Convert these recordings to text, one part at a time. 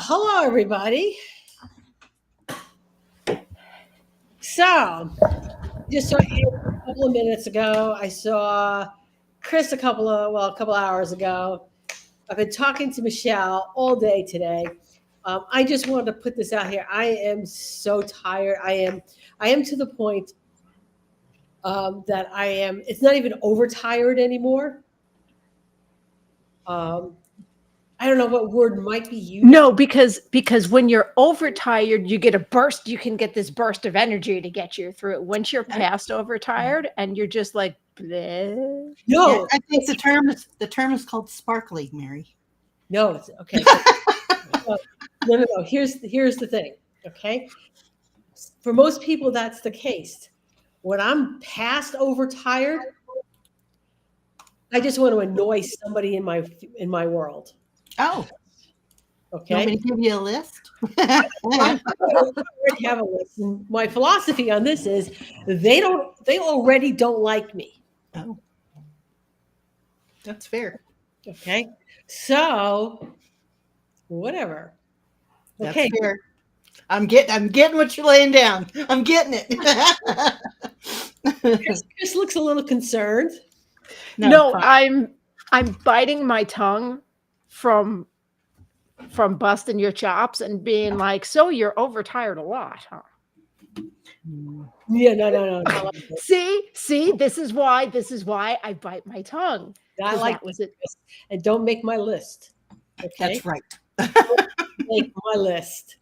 Hello, everybody. So, just saw Andrew a couple of minutes ago. I saw Chris a couple hours ago. I've been talking to Michelle all day today. I just wanted to put this out here. I am so tired. I am to the point that I am. It's not even overtired anymore. I don't know what word might be used. No, because when you're overtired, you get a burst. You can get this burst of energy to get you through. Once you're past overtired and you're just like, bleh. No, Yeah, I think the term is called sparkly, Mary. No, it's okay. No. Here's the thing. Okay, for most people, that's the case. When I'm past overtired, I just want to annoy somebody in my world. Oh, okay. You want me to give you a list? I already have a list. And my philosophy on this is they already don't like me. Oh, that's fair. Okay, so whatever. Okay, that's fair. I'm getting what you're laying down. I'm getting it. Chris looks a little concerned. No, I'm biting my tongue from busting your chops and being like, so you're overtired a lot, huh? Yeah, no. See, this is why I bite my tongue. I like was it, and don't make my list. Okay, that's right. Make my list.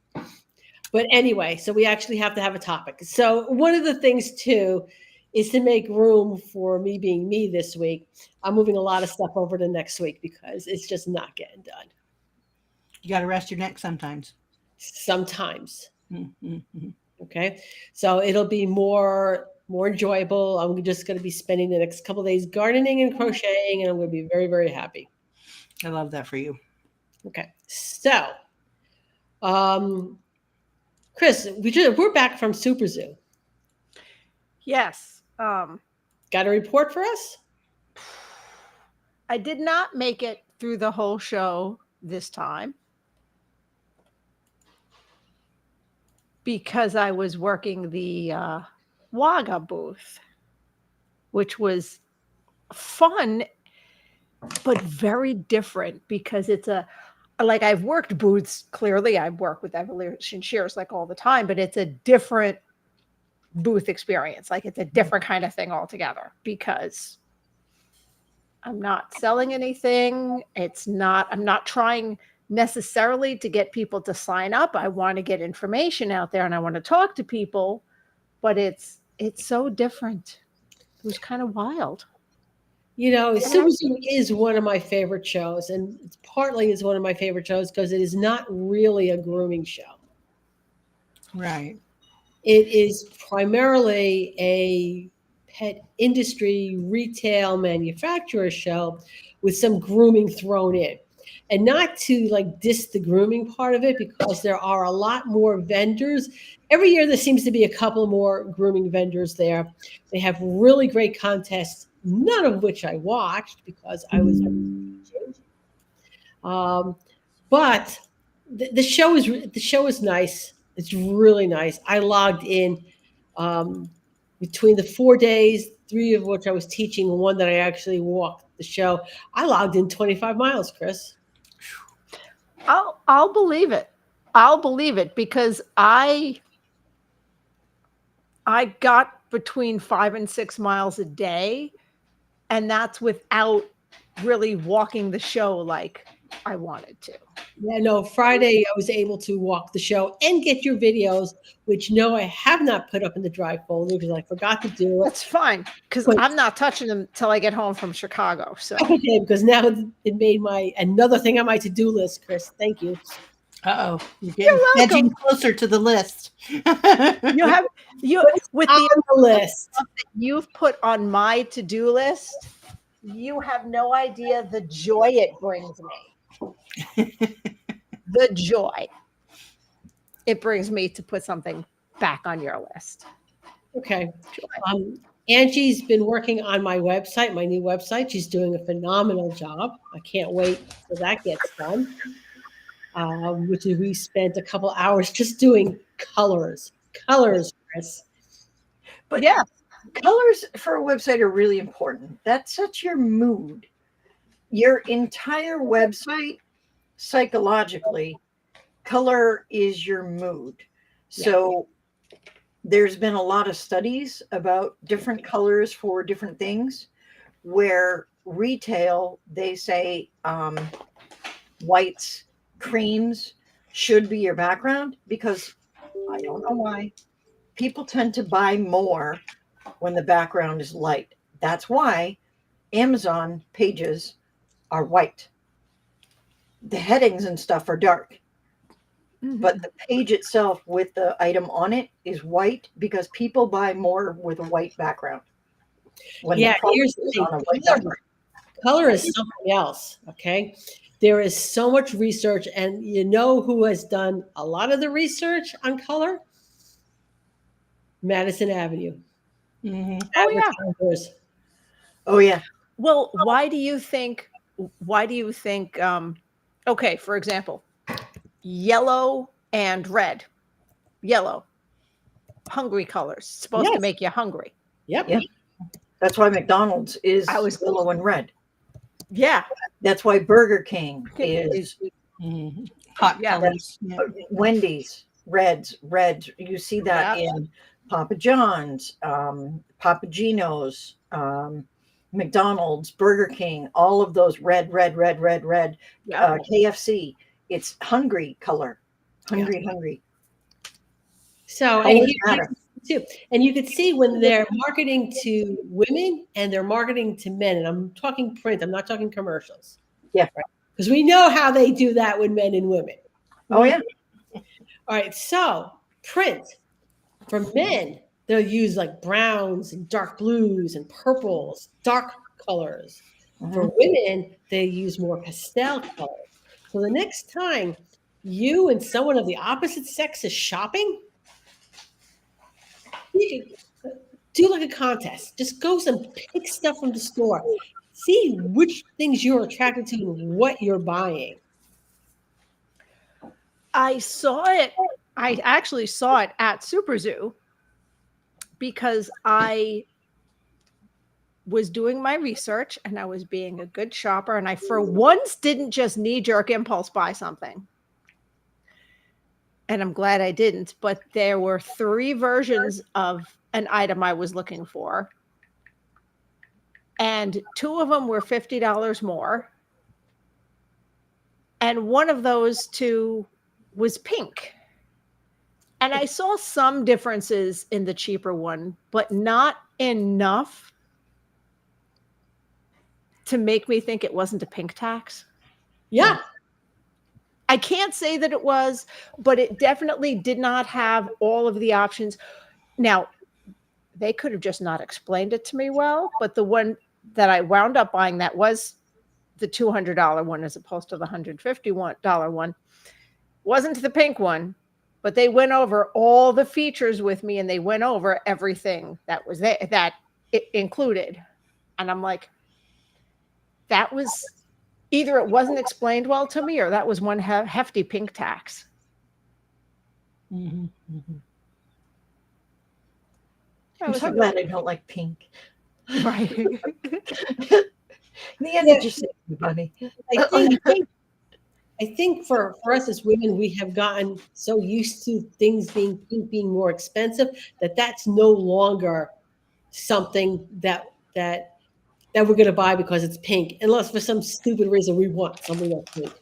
But anyway, so we actually have to have a topic. So one of the things too is to make room for me being me this week. I'm moving a lot of stuff over to next week because it's just not getting done. You got to rest your neck sometimes. Sometimes. Mm-hmm. Okay. So it'll be more enjoyable. I'm just going to be spending the next couple of days gardening and crocheting, and I'm going to be very, very happy. I love that for you. Okay. So, Chris, we're back from Super Zoo. Yes. Got a report for us? I did not make it through the whole show this time because I was working the Wagga booth, which was fun, but very different because it's like I've worked booths. Clearly, I work with Evolution Shears like all the time, but it's a different booth experience. Like it's a different kind of thing altogether because I'm not selling anything. I'm not trying necessarily to get people to sign up. I want to get information out there and I want to talk to people, but it's so different. It was kind of wild. You know, Super Zoo is one of my favorite shows, and it's partly is one of my favorite shows because it is not really a grooming show. Right. It is primarily a pet industry retail manufacturer show with some grooming thrown in. And not to like diss the grooming part of it because there are a lot more vendors. Every year there seems to be a couple more grooming vendors there. They have really great contests, none of which I watched because I was but the show is nice. It's really nice. I logged in between the 4 days, 3 of which I was teaching, and one that I actually walked the show. I logged in 25 miles, Chris. I'll believe it. I'll believe it because I got between 5 and 6 miles a day, and that's without really walking the show like I wanted to. Yeah, no, Friday I was able to walk the show and get your videos, which no, I have not put up in the drive folder because I forgot to do it. That's fine because I'm not touching them till I get home from Chicago. So okay, because now it made another thing on my to-do list, Chris. Thank you. Uh-oh. You're edging closer to the list. you with the list that you've put on my to-do list, you have no idea the joy it brings me. The joy it brings me to put something back on your list. Okay. Angie's been working on my website, my new website. She's doing a phenomenal job. I can't wait till that gets done. which is we spent a couple hours just doing colors. Colors, Chris. But Yeah. colors for a website are really important. That sets your mood. Your entire website, psychologically, color is your mood. So there's been a lot of studies about different colors for different things, where retail, they say whites, creams should be your background, because I don't know why. People tend to buy more when the background is light. That's why Amazon pages are white. The headings and stuff are dark, but the page itself with the item on it is white, because people buy more with a white background. When the product Here's the is thing. on a white Color, background. color is something else, okay? There is so much research, and you know who has done a lot of the research on color? Madison Avenue. Mm-hmm. Oh, yeah. Advertisers. Oh yeah. Well, why do you think, okay, for example, yellow and red, yellow, hungry colors, supposed to Yes. make you hungry. Yep. Yeah. That's why McDonald's is I was- yellow and red. Yeah. That's why Burger King is Hot Yeah. colors. Yeah. Wendy's, reds. You see that Yeah. in Papa John's, Papa Gino's, McDonald's, Burger King, all of those red. Yeah. KFC, it's hungry color. Hungry. So, and Colors here matter. too, and you could see when they're marketing to women and they're marketing to men, and I'm talking print, I'm not talking commercials. Yeah. Because we know how they do that with men and women. Oh yeah. All right, so print for men, they'll use like browns and dark blues and purples, dark colors. For Mhm. women, they use more pastel colors. So the next time you and someone of the opposite sex is shopping, you can do like a contest. Just go and pick stuff from the store. See which things you're attracted to and what you're buying. I actually saw it at Super Zoo, because I was doing my research and I was being a good shopper, and I for once didn't just knee-jerk impulse buy something. And I'm glad I didn't, but there were 3 versions of an item I was looking for. And 2 of them were $50 more. And one of those 2 was pink. And I saw some differences in the cheaper one, but not enough to make me think it wasn't a pink tax. Yeah. I can't say that it was, but it definitely did not have all of the options. Now, they could have just not explained it to me well, but the one that I wound up buying, that was the $200 one as opposed to the $150 one, wasn't the pink one, but they went over all the features with me, and they went over everything that was there, that it included. And I'm like, that was either it wasn't explained well to me, or that was one hefty pink tax. Mm-hmm. Mm-hmm. That I'm was so glad I don't like pink. right. In the end, it just saves me money. I think for us as women, we have gotten so used to things being more expensive that that's no longer something that we're going to buy because it's pink, unless for some stupid reason we want something that's pink.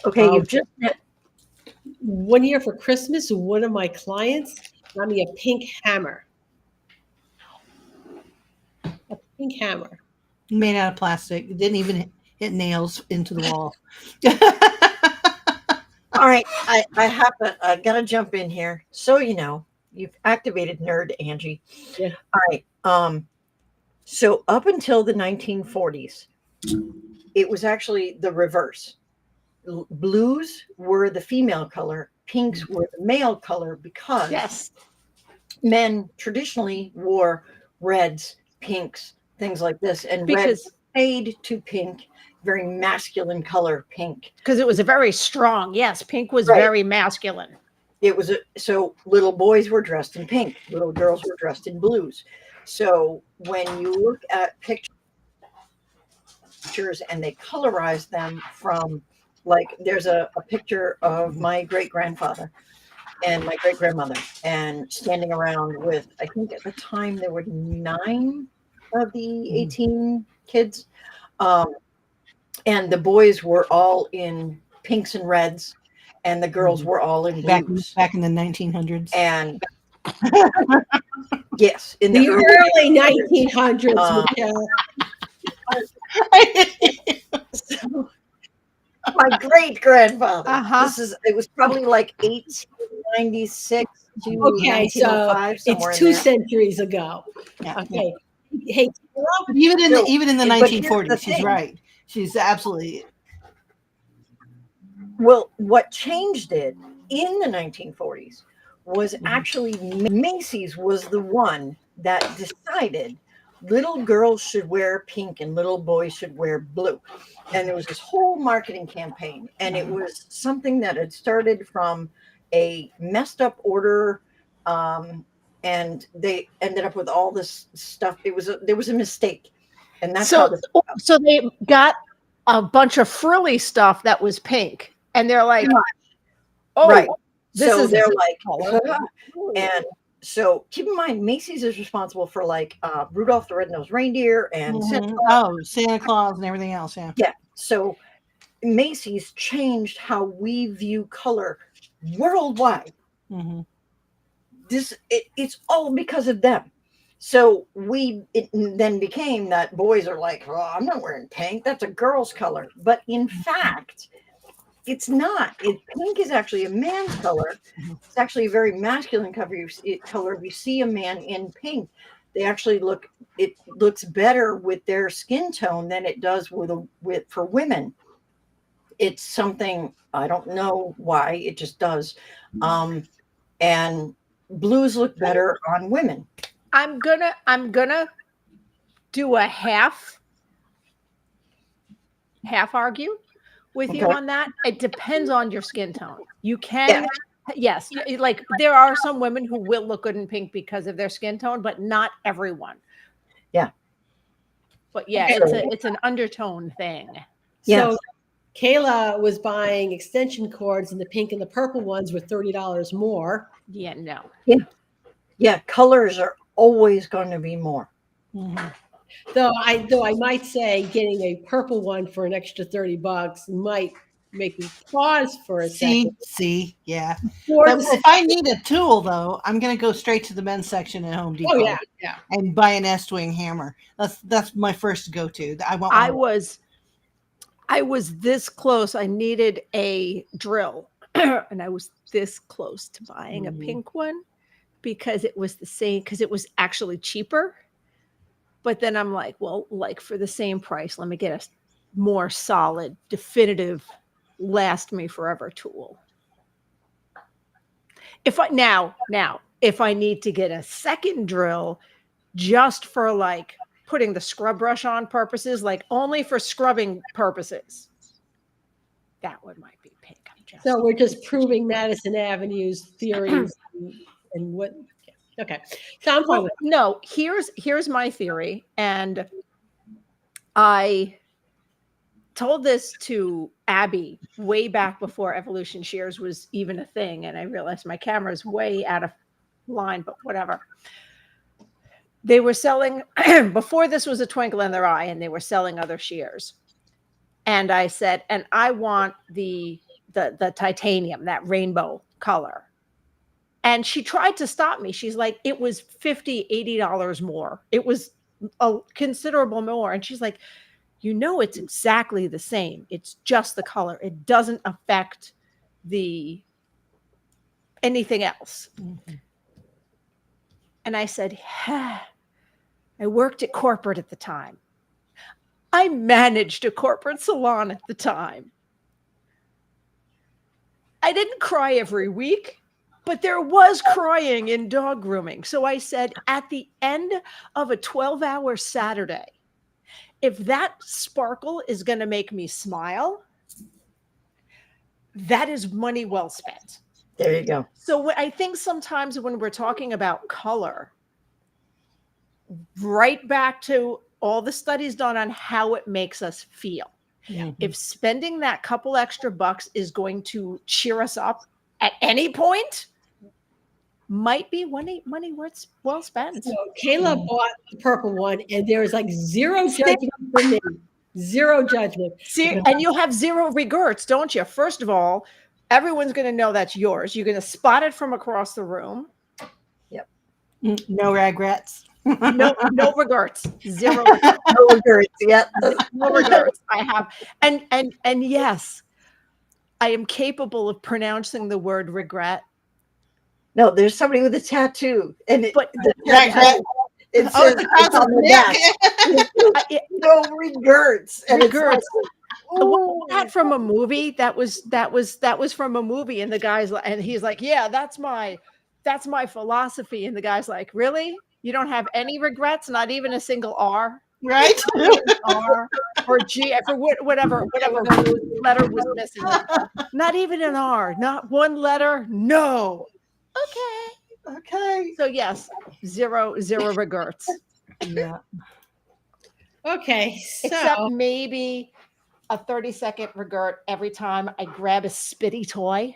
Okay, you've just one year for Christmas, one of my clients got me a pink hammer. A pink hammer. Made out of plastic. It didn't even hit nails into the wall. all right. I gotta jump in here. So you've activated nerd Angie. Yeah. All right. So up until the 1940s, it was actually the reverse. Blues were the female color, pinks were the male color, because Yes. men traditionally wore reds, pinks, things like this, and Because fade to pink, very masculine color pink. Because it was a very strong. Yes, pink was Right. very masculine. It was so little boys were dressed in pink, little girls were dressed in blues. So when you look at pictures and they colorize them from, like, there's a picture of my great grandfather and my great grandmother and standing around with, I think at the time there were 9 of the 18 kids. And the boys were all in pinks and reds, and the girls were all in blues. Back in the 1900s. And yes, in The the early 1900s, Michelle. So, my great grandfather. Uh-huh. It was probably like 1896 to Okay, so 1905, somewhere it's in 2 there. centuries ago. Yeah. Okay. Hey, But even in the but here's the 1940s, she's thing. right. She's absolutely. Well, what changed it in the 1940s was actually Macy's was the one that decided little girls should wear pink and little boys should wear blue. And there was this whole marketing campaign, and it was something that had started from a messed up order, and they ended up with all this stuff. There was a mistake, and that's how So they got a bunch of frilly stuff that was pink, and they're like, "Oh, right." this So is they're this like, color." and so keep in mind, Macy's is responsible for like Rudolph the Red-Nosed Reindeer and Santa Claus. Santa Claus and everything else. Yeah. Yeah. So Macy's changed how we view color worldwide. Mm-hmm. It's all because of them. So it then became that boys are like, oh, I'm not wearing pink. That's a girl's color. But in fact, it's not. Pink is actually a man's color. It's actually a very masculine color. If you see a man in pink, it looks better with their skin tone than it does for women. It's something, I don't know why, it just does. And blues look better on women. I'm gonna do a half argue with you on that. It depends on your skin tone. You can, yes, like there are some women who will look good in pink because of their skin tone, but not everyone. Yeah. But yeah, it's an undertone thing. So Kayla was buying extension cords, and the pink and the purple ones were $30 more. Yeah, no. Yeah, colors are always going to be more. Mm-hmm. Though I might say getting a purple one for an extra $30 might make me pause for a second. Yeah. But if I need a tool, though, I'm going to go straight to the men's section at Home Depot. Oh yeah. And buy an S-wing hammer. That's my first go-to. I was this close. I needed a drill, and I was this close to buying a pink one because it was the same. Because it was actually cheaper. But then I'm like, well, like for the same price, let me get a more solid, definitive, last me forever tool. If I need to get a second drill just for like putting the scrub brush on purposes, like only for scrubbing purposes, that one might be pink. So we're just proving Madison Avenue's theories and what. Okay, so I'm fine with that. No, here's my theory, and I told this to Abby way back before Evolution Shears was even a thing, and I realized my camera is way out of line, but whatever. They were selling before this was a twinkle in their eye, and they were selling other shears, and I said, and I want the titanium, that rainbow color. And she tried to stop me. She's like, it was $50, $80 more. It was a considerable more. And she's like, it's exactly the same. It's just the color. It doesn't affect anything else. Mm-hmm. And I said, I worked at corporate at the time. I managed a corporate salon at the time. I didn't cry every week. But there was crying in dog grooming. So I said, at the end of a 12-hour Saturday, if that sparkle is going to make me smile, that is money well spent. There you go. So I think sometimes when we're talking about color, right back to all the studies done on how it makes us feel. Mhm. If spending that couple extra bucks is going to cheer us up at any point, might be money well spent. So Kayla bought the purple one, and there is like zero judgment for me. Zero judgment. See, and you have zero regrets, don't you? First of all, everyone's going to know that's yours. You're going to spot it from across the room. No regrets. No regrets. Zero No regrets. Yeah. no regrets. I have, and yes, I am capable of pronouncing the word regret. No, there's somebody with a tattoo, and But Regret. it Oh, says it's across it's on the the back. I- No regrets. And Regrets. It's like, ooh. that from a movie that was from a movie, and the guy's and he's like, yeah, that's my philosophy, and the guy's like, really, you don't have any regrets, not even a single R, Right? R or G for whatever letter was missing, not even an R, not one letter. No. Okay. So yes, zero regrets, Yeah. Okay, except so maybe a 30-second regret every time I grab a spitty toy.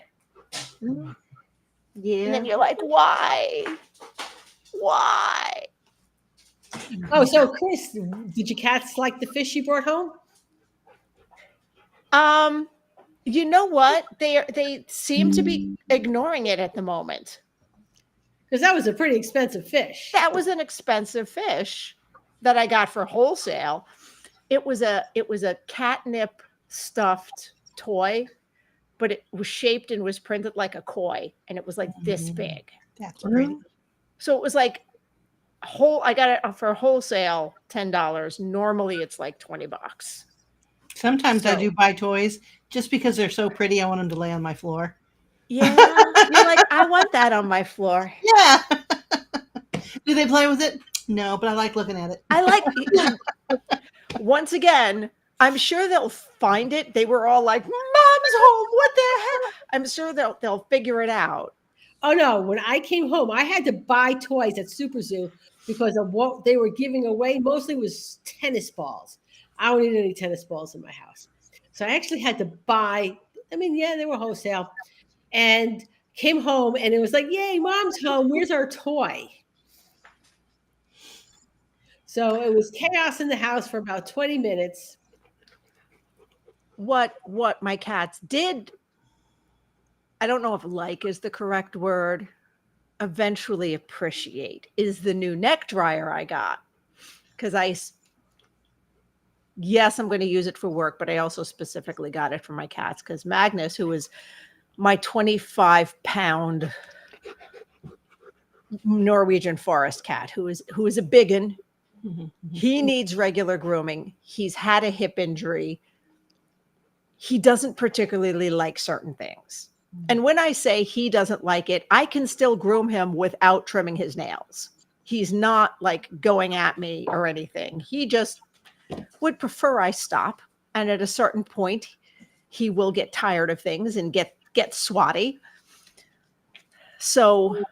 Yeah. And then you're like, why? so Chris, did your cats like the fish you brought home? You know what? They seem to be ignoring it at the moment. Because that was a pretty expensive fish. That was an expensive fish that I got for wholesale. It was a catnip stuffed toy, but it was shaped and was printed like a koi, and it was like this big. That's pretty. So it was like I got it for wholesale $10. Normally it's like $20. Sometimes I So- do buy toys just because they're so pretty. I want them to lay on my floor. Yeah, you're like, I want that on my floor. Yeah. Do they play with it? No, but I like looking at it. I like. Once again, I'm sure they'll find it. They were all like, "Mom's home. What the hell?" I'm sure they'll figure it out. Oh no, when I came home, I had to buy toys at Super Zoo because of what they were giving away. Mostly was tennis balls. I don't need any tennis balls in my house. So I actually had to buy, I mean, yeah, they were wholesale. And came home and it was like, yay, mom's home. Where's our toy? So it was chaos in the house for about 20 minutes. What my cats did, I don't know if like is the correct word, eventually appreciate is the new neck dryer I got. Because yes, I'm going to use it for work, but I also specifically got it for my cats because Magnus, who is my 25-pound Norwegian forest cat, who is a biggin, he needs regular grooming. He's had a hip injury. He doesn't particularly like certain things. And when I say he doesn't like it, I can still groom him without trimming his nails. He's not like going at me or anything. He just would prefer I stop. And at a certain point, he will get tired of things and get swatty. So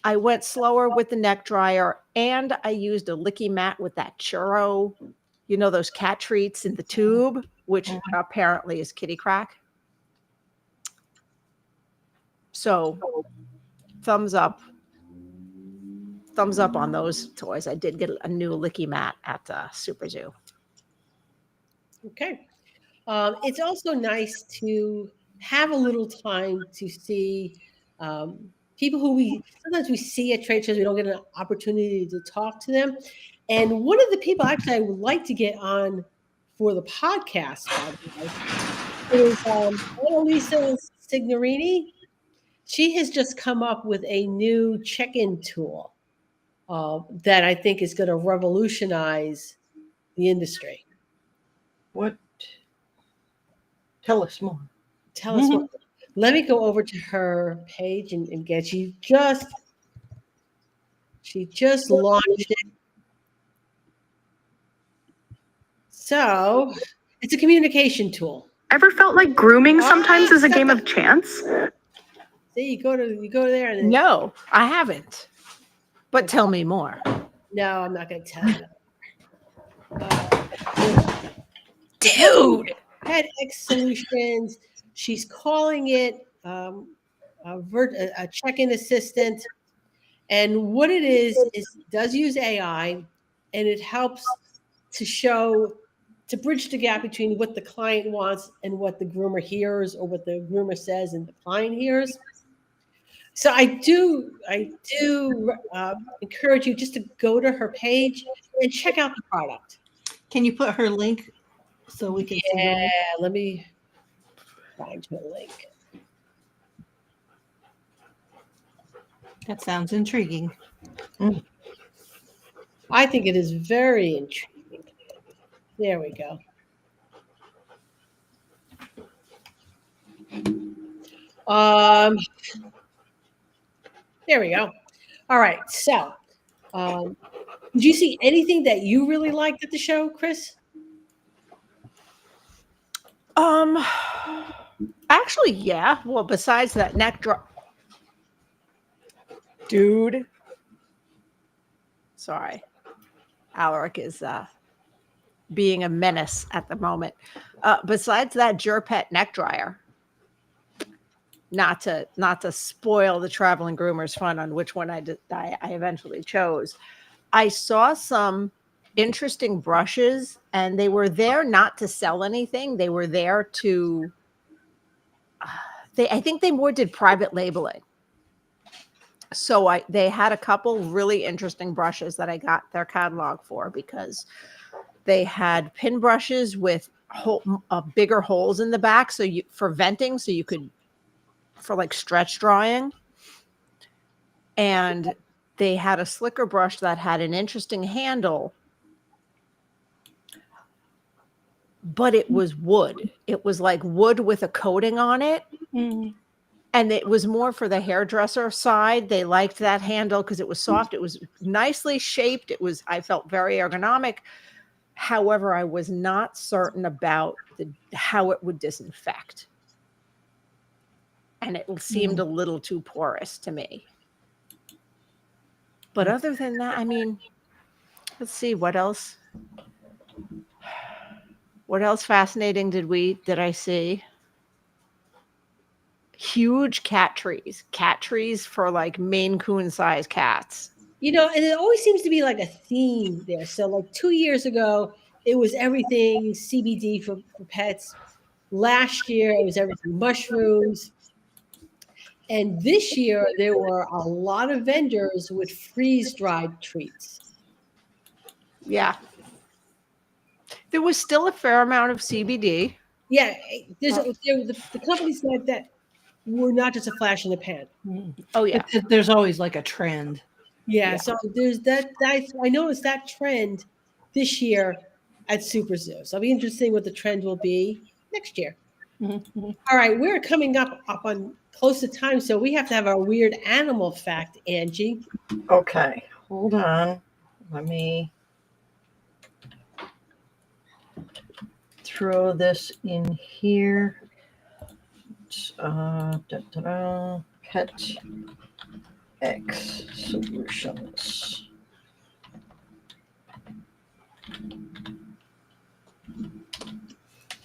I went slower with the neck dryer, and I used a licky mat with that churro, those cat treats in the tube, which apparently is kitty crack. So thumbs up on those toys. I did get a new licky mat at Super Zoo. Okay. It's also nice to have a little time to see people who sometimes we see at trade shows, we don't get an opportunity to talk to them. And one of the people actually I would like to get on for the podcast, by the way, is Annalisa Signorini. She has just come up with a new check-in tool that I think is going to revolutionize the industry. What? Tell us more. Tell us what. Let me go over to her page and get she just launched it. So it's a communication tool. Ever felt like grooming sometimes is a game of chance? See, you go there and then, No, I haven't. But tell me more. no, I'm not going to tell you. Dude. Pet X Solutions. She's calling it a check-in assistant. And what it is it does use AI, and it helps to bridge the gap between what the client wants and what the groomer hears, or what the groomer says and the client hears. So I do encourage you just to go to her page and check out the product. Can you put her link so we can see her link? Let me find her link. That sounds intriguing. I think it is very intriguing. There we go. There we go. All right. So, did you see anything that you really liked at the show, Chris? Actually, yeah. Well, besides that neck drop. Dude. Sorry. Alaric is being a menace at the moment. Besides that Gerpet neck dryer, not to spoil the traveling groomers fun on which one I eventually chose, I saw some interesting brushes, and they were there not to sell anything. They were there to I think they more did private labeling. So they had a couple really interesting brushes that I got their catalog for, because they had pin brushes with bigger holes in the back, so for venting, so you could, for like stretch drying. And they had a slicker brush that had an interesting handle, but it was wood. It was like wood with a coating on it. Mm. And it was more for the hairdresser side. They liked that handle because it was soft. It was nicely shaped. I felt very ergonomic. However, I was not certain about how it would disinfect. And it seemed a little too porous to me. But other than that, I mean, let's see, what else? What else fascinating did I see? Huge cat trees for like Maine Coon size cats. And it always seems to be like a theme there. So like 2 years ago, it was everything CBD for pets. Last year, it was everything mushrooms. And this year, there were a lot of vendors with freeze-dried treats. Yeah. There was still a fair amount of CBD. Yeah, the companies that were not just a flash in the pan. Oh, yeah. There's always like a trend. Yeah, so there's that. I noticed that trend this year at Super Zoo. So it'll be interesting what the trend will be next year. Mm-hmm. All right, we're coming up on close to time, so we have to have our weird animal fact, Angie. Okay, hold on. Let me throw this in here. Pet X Solutions.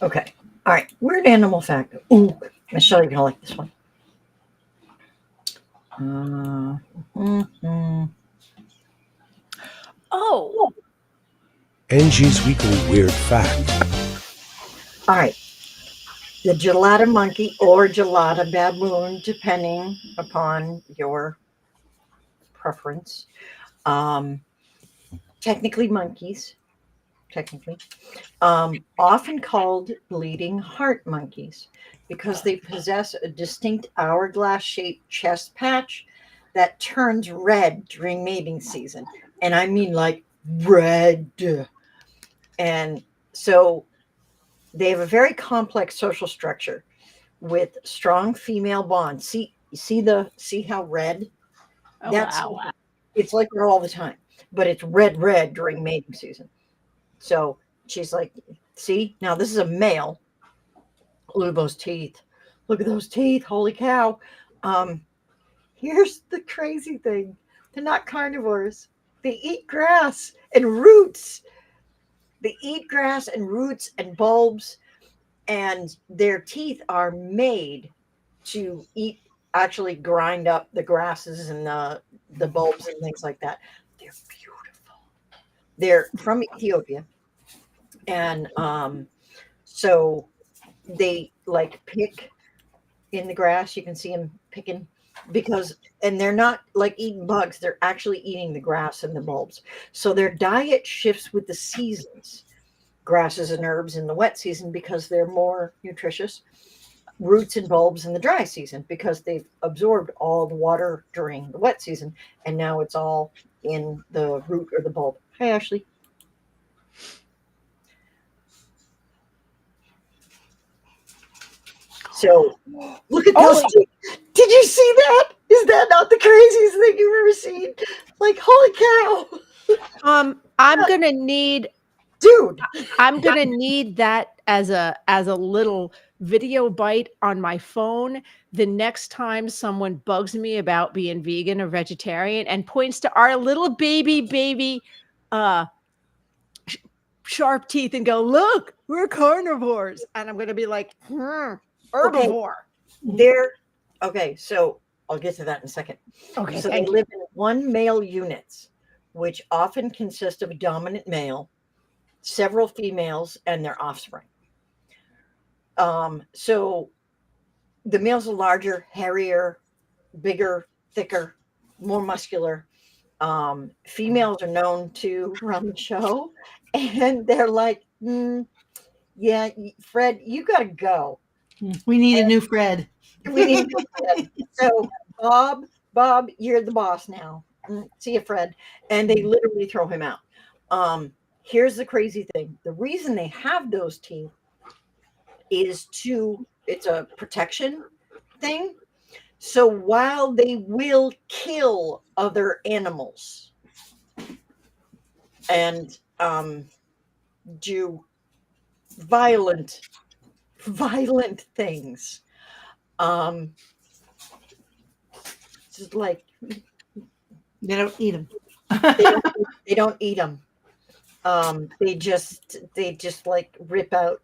Okay. All right. Weird animal fact. Ooh, Michelle, you're gonna like this one. Oh. Angie's Weekly Weird Fact. All right. The gelada monkey or gelada baboon, depending upon your preference. Technically monkeys. Often called bleeding heart monkeys because they possess a distinct hourglass-shaped chest patch that turns red during mating season. And I mean like red. And so they have a very complex social structure with strong female bonds. See how red? Oh, That's wow. It's like that all the time, but it's red during mating season. So she's like, see, now this is a male. Look at those teeth. Look at those teeth. Holy cow. Here's the crazy thing. They're not carnivores. They eat grass and roots. They eat grass and roots and bulbs, and their teeth are made to eat, actually grind up the grasses and the bulbs and things like that. They're beautiful. They're from Ethiopia. And so they like pick in the grass. You can see them picking and they're not like eating bugs. They're actually eating the grass and the bulbs. So their diet shifts with the seasons. Grasses and herbs in the wet season because they're more nutritious. Roots and bulbs in the dry season because they've absorbed all the water during the wet season. And now it's all in the root or the bulb. Hi, Ashley. So look at those. Did you see that? Is that not the craziest thing you've ever seen? Like, holy cow. I'm gonna need, dude. I'm gonna need that as a little video bite on my phone the next time someone bugs me about being vegan or vegetarian and points to our little baby sharp teeth and go, look, we're carnivores. And I'm gonna be like, herbivore. Okay, so I'll get to that in a second. Okay, so they live in one male units, which often consist of a dominant male, several females, and their offspring. So the males are larger, hairier, bigger, thicker, more muscular. Females are known to run the show, and they're like, yeah, Fred, you gotta go. We need a new Fred. We need a new Fred. So Bob, you're the boss now. See you, Fred. And they literally throw him out. Here's the crazy thing. The reason they have those teeth is it's a protection thing. So while they will kill other animals and do violent things, just like they don't eat them. they don't eat them. They just like rip out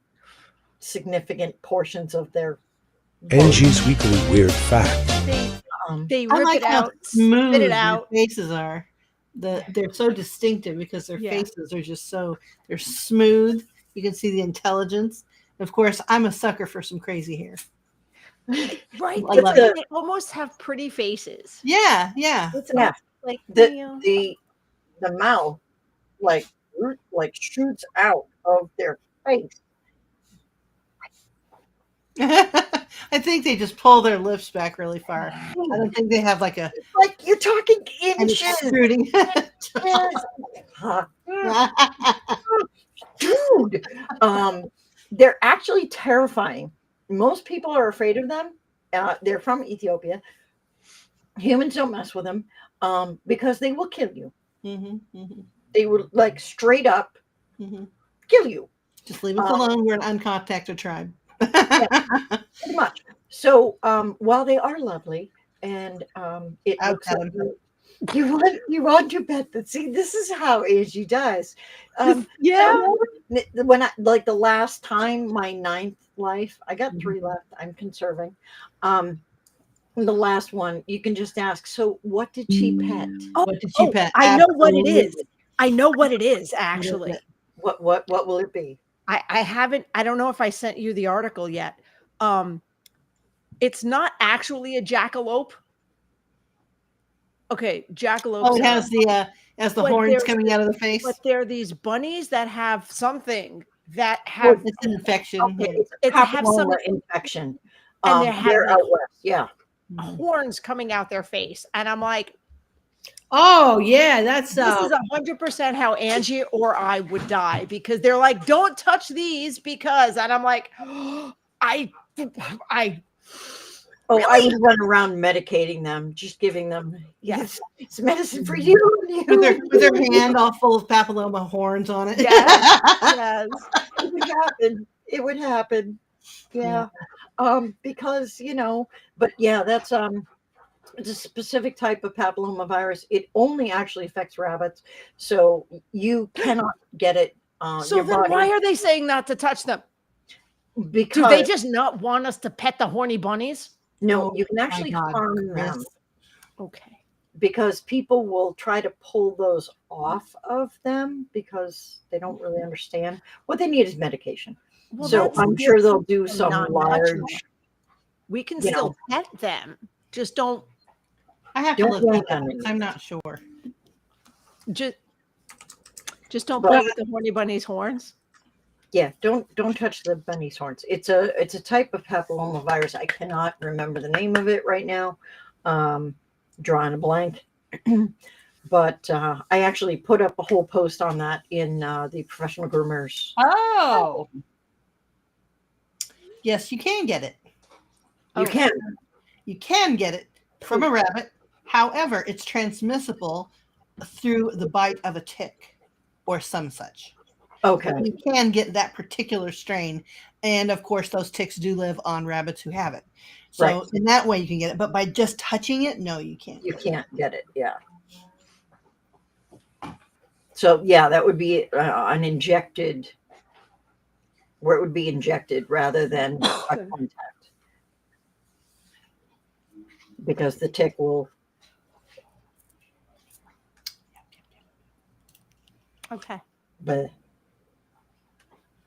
significant portions of their Angie's Weekly Weird Fact. They rip like it out, smooth spit it out. Their faces are. They're so distinctive because their faces are just they're smooth. You can see the intelligence. Of course, I'm a sucker for some crazy hair. Right. They almost have pretty faces. Yeah. Like the mouth like shoots out of their face. I think they just pull their lips back really far. I don't think they have like you're talking inches. Dude, they're actually terrifying. Most people are afraid of them. They're from Ethiopia. Humans don't mess with them because they will kill you. They will like straight up kill you. Just leave us alone. We're an uncontacted tribe. Pretty much. So while they are lovely and it looks like you want to bet that. See, this is how Angie does. When I like the last time, my 9th life, I got 3 left. I'm conserving. The last one, you can just ask. So, what did she pet? What did she pet? I know what it is. I know what it is. Actually, what will it be? I haven't. I don't know if I sent you the article yet. It's not actually a jackalope. Okay, jackalope. Oh, it has the horns coming out of the face. But there are these bunnies that have something that have it's an infection. Okay, it's a some infection. And they're out west. Horns coming out their face, and I'm like, oh yeah, this is 100% how Angie or I would die, because they're like, don't touch these because, and I'm like, I Oh, I Really? would run around medicating them, just giving them, Yes. it's medicine for you. With their hand all full of papilloma horns on it. Yes. Yes. It would happen. It would happen. Yeah. Because, but yeah, that's it's a specific type of papillomavirus. It only actually affects rabbits, so you cannot get it. So Your then body, why are they saying not to touch them? Do because they just not want us to pet the horny bunnies? no, Oh you can my actually God, harm Chris. them Okay. because people will try to pull those off of them because they don't really understand. What they need is medication. Well, So that's I'm sure they'll different do from some not touching them. large. We can you still know. pet them. Just don't I have to Don't look want that up. them. I'm not sure. just don't But- play with the horny bunny's horns. Yeah, don't touch the bunny's horns. It's a type of papillomavirus. I cannot remember the name of it right now. Drawing a blank. But I actually put up a whole post on that in the Professional Groomers. Oh. Yes, you can get it. You can. You can get it from a rabbit. However, it's transmissible through the bite of a tick or some such. Okay. But you can get that particular strain. And of course, those ticks do live on rabbits who have it. So Right. in that way, you can get it. But by just touching it, no, you can't. You can't get it. Yeah. So yeah, that would be an injected, where it would be injected rather than a contact, because the tick will. Okay. But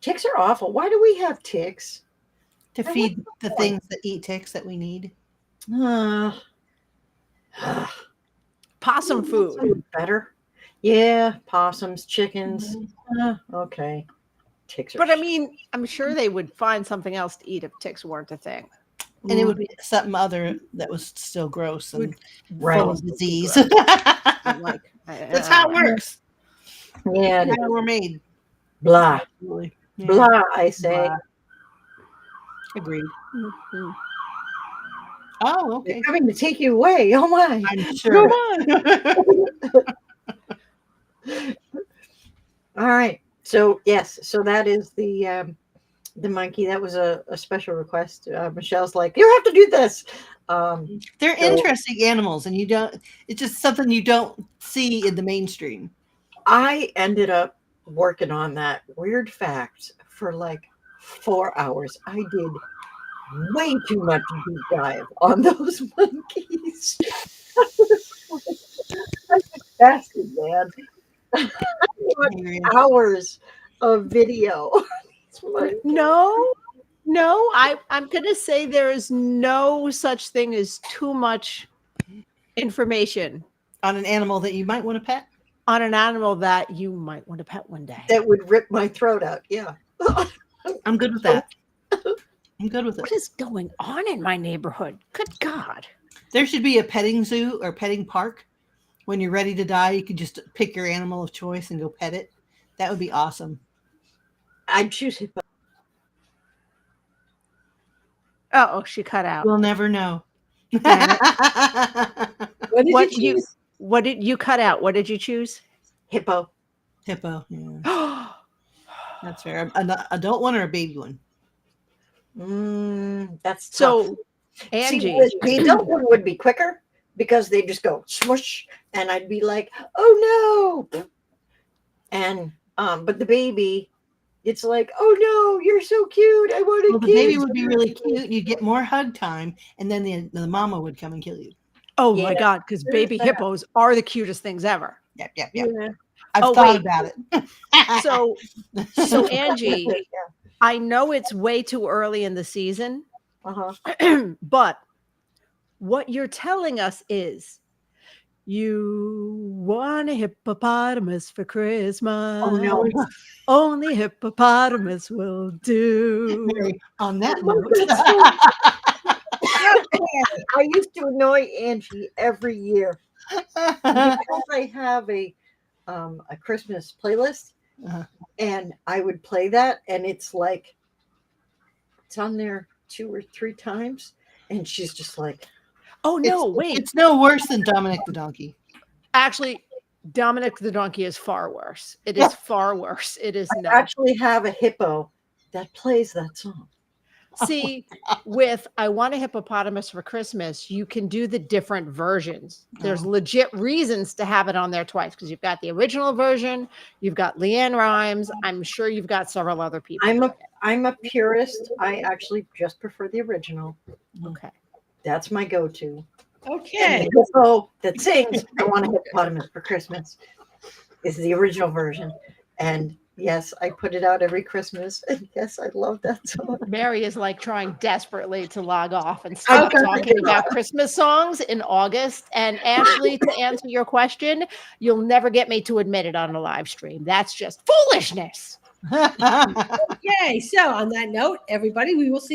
ticks are awful. Why do we have ticks? To feed the things that eat ticks that we need. Possum food. Better. Yeah, possums, chickens. Okay. Ticks are. But I mean, I'm sure they would find something else to eat if ticks weren't a thing. And it would be something other that was still gross and Right. full of disease. I'm like, That's how it works. Yeah. That's how we're made. Blah. Really. Yeah. Blah, I say. Blah. Agreed. Mhm. Oh, okay. They're coming to take you away. Oh my. I'm sure. All right. So yes, so that is the monkey. That was a special request. Michelle's like, you have to do this. They're So- interesting animals, and it's just something you don't see in the mainstream. I ended up working on that weird fact for like 4 hours. I did way too much deep dive on those monkeys. I'm disgusted, man. Hours of video. No, I'm going to say there is no such thing as too much information On an animal that you might want to pet. on an animal that you might want to pet one day. That would rip my throat out. Yeah. I'm good with that. I'm good with What it. is going on in my neighborhood? Good God. There should be a petting zoo or petting park. When you're ready to die, you can just pick your animal of choice and go pet it. That would be awesome. I'd choose hippo. Oh, she cut out. We'll never know. Damn What did you choose? What did you cut out? What did you choose? Hippo. Hippo. Yeah, that's fair. An adult one or a baby one? That's tough. So, Angie, See, the adult one would be quicker because they just go swoosh, and I'd be like, "Oh no!" And but the baby, it's like, "Oh no, you're so cute. I want to Well, the baby would be really cute. You'd get more hug time, and then the mama would come and kill you. oh Yeah, my God, because baby that. hippos are the cutest things ever. Yep. Yeah. I've Oh, thought wait. about it. So Angie, I know it's way too early in the season, but what you're telling us is you want a hippopotamus for Christmas. Oh no. Only hippopotamus will do. Mary, on that Oh, note. I used to annoy Angie every year because I have a Christmas playlist, and I would play that, and it's like it's on there 2 or 3 times, And she's just like, Oh no, wait. It's no worse than Dominic the Donkey. Actually, Dominic the Donkey is far worse. It is far worse. It is I no. actually have a hippo that plays that song. See, with I Want a Hippopotamus for Christmas, you can do the different versions. There's legit reasons to have it on there twice because you've got the original version, you've got Leanne Rimes. I'm sure you've got several other people. I'm a purist. I actually just prefer the original. Okay. That's my go-to. Okay. And the hippo that sings I Want a Hippopotamus for Christmas is the original version. And yes, I put it out every Christmas. And yes, I love that song. Mary is like trying desperately to log off and stop talking about Christmas songs in August. And Ashley, to answer your question, you'll never get me to admit it on a live stream. That's just foolishness. Okay. So on that note, everybody, we will see you.